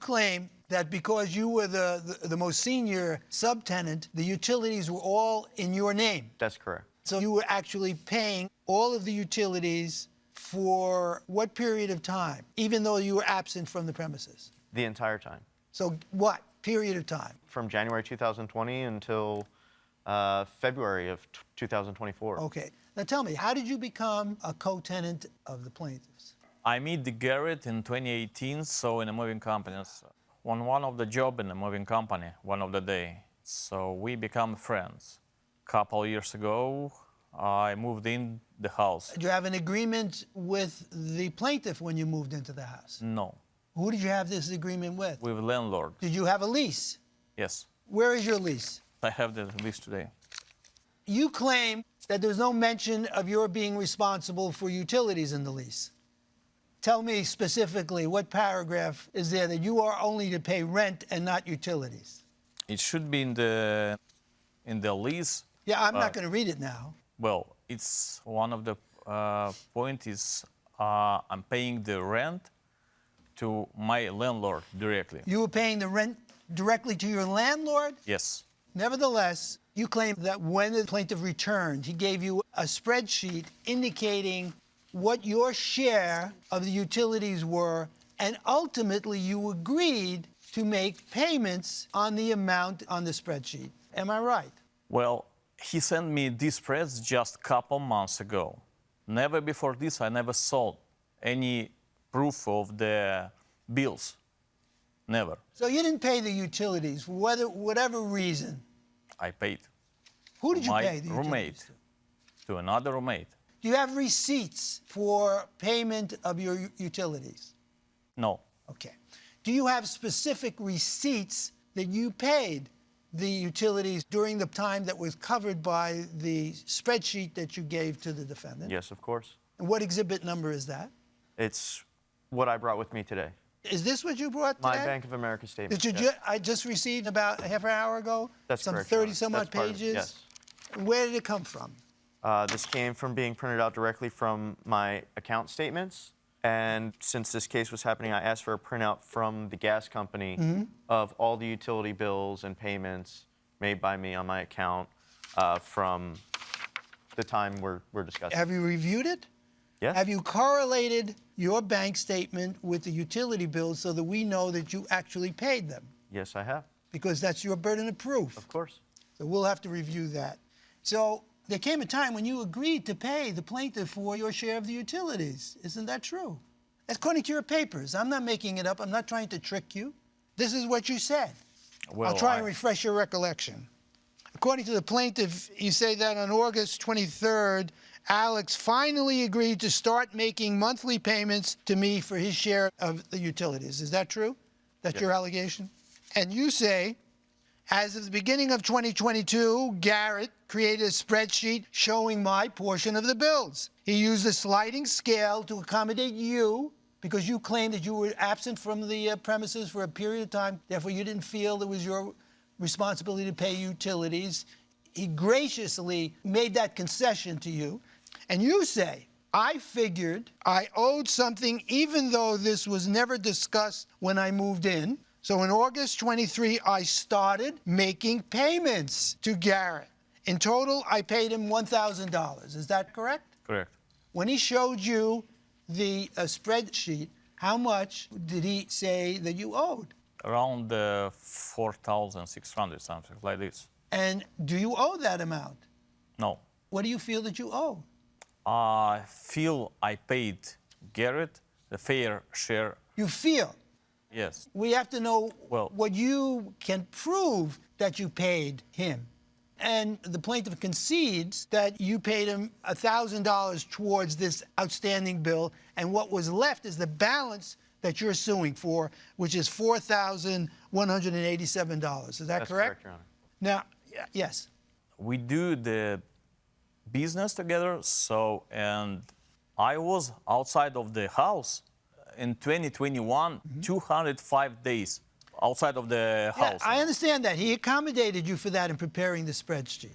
claim that because you were the most senior subtenant, the utilities were all in your name. That's correct. So you were actually paying all of the utilities for what period of time, even though you were absent from the premises? The entire time. So what period of time? From January 2020 until February of 2024. Okay. Now tell me, how did you become a co-tenant of the plaintiffs? I met the Garrett in 2018, so in a moving company. On one of the job in a moving company, one of the day. So we become friends. Couple years ago, I moved in the house. Did you have an agreement with the plaintiff when you moved into the house? No, Who did you have this agreement with? with landlord. Did you have a lease? Yes, Where is your lease? I have the lease today. You claim that there's no mention of your being responsible for utilities in the lease. Tell me specifically, what paragraph is there that you are only to pay rent and not utilities? It should be in the lease. Yeah, I'm not going to read it now. Well, it's one of the point is I'm paying the rent to my landlord directly. You were paying the rent directly to your landlord? Yes, Nevertheless, you claim that when the plaintiff returned, he gave you a spreadsheet indicating what your share of the utilities were, and ultimately you agreed to make payments on the amount on the spreadsheet. Am I right? well, he sent me these spreads just a couple months ago. Never before this, I never saw any proof of the bills. Never. So you didn't pay the utilities for whatever reason. I paid. Who did you My pay the utilities roommate, to another roommate. Do you have receipts for payment of your utilities? No, Okay. Do you have specific receipts that you paid the utilities during the time that was covered by the spreadsheet that you gave to the defendant? Yes, of course. And what exhibit number is that? It's what I brought with me today. Is this what you brought today? My Bank of America statement. Did you yes. I just received about a half an hour ago? That's some correct, Your 30 Honor. some That's odd part of it, pages? yes. Where did it come from? This came from being printed out directly from my account statements. And since this case was happening, I asked for a printout from the gas company of all the utility bills and payments made by me on my account from the time we're discussing. Have you reviewed it? Yes. Have you correlated your bank statement with the utility bills so that we know that you actually paid them? Yes, I have. Because that's your burden of proof. Of course. So we'll have to review that. So there came a time when you agreed to pay the plaintiff for your share of the utilities. Isn't that true? According to your papers. I'm not making it up. I'm not trying to trick you. This is what you said. well, I'll try and refresh your recollection. According to the plaintiff, you say that on August 23rd, Alex finally agreed to start making monthly payments to me for his share of the utilities. Is that true? That's your allegation? And you say, as of the beginning of 2022, Garrett created a spreadsheet showing my portion of the bills. He used a sliding scale to accommodate you because you claimed that you were absent from the premises for a period of time. Therefore, you didn't feel it was your responsibility to pay utilities. He graciously made that concession to you. And you say, I figured I owed something even though this was never discussed when I moved in. So in August 23, I started making payments to Garrett. In total, I paid him $1,000. Is that correct? correct. When he showed you the spreadsheet, how much did he say that you owed? Around 4,600, something like this. And do you owe that amount? No, What do you feel that you owe? I feel I paid Garrett the fair share. You feel. Yes, We have to know Well- what you can prove that you paid him. And the plaintiff concedes that you paid him $1,000 towards this outstanding bill, and what was left is the balance that you're suing for, which is $4,187. Is that That's correct? Your Honor. Now, yes. we do the business together. So, and I was outside of the house in 2021, 205 days outside of the Yeah, house. I understand that. He accommodated you for that in preparing the spreadsheet.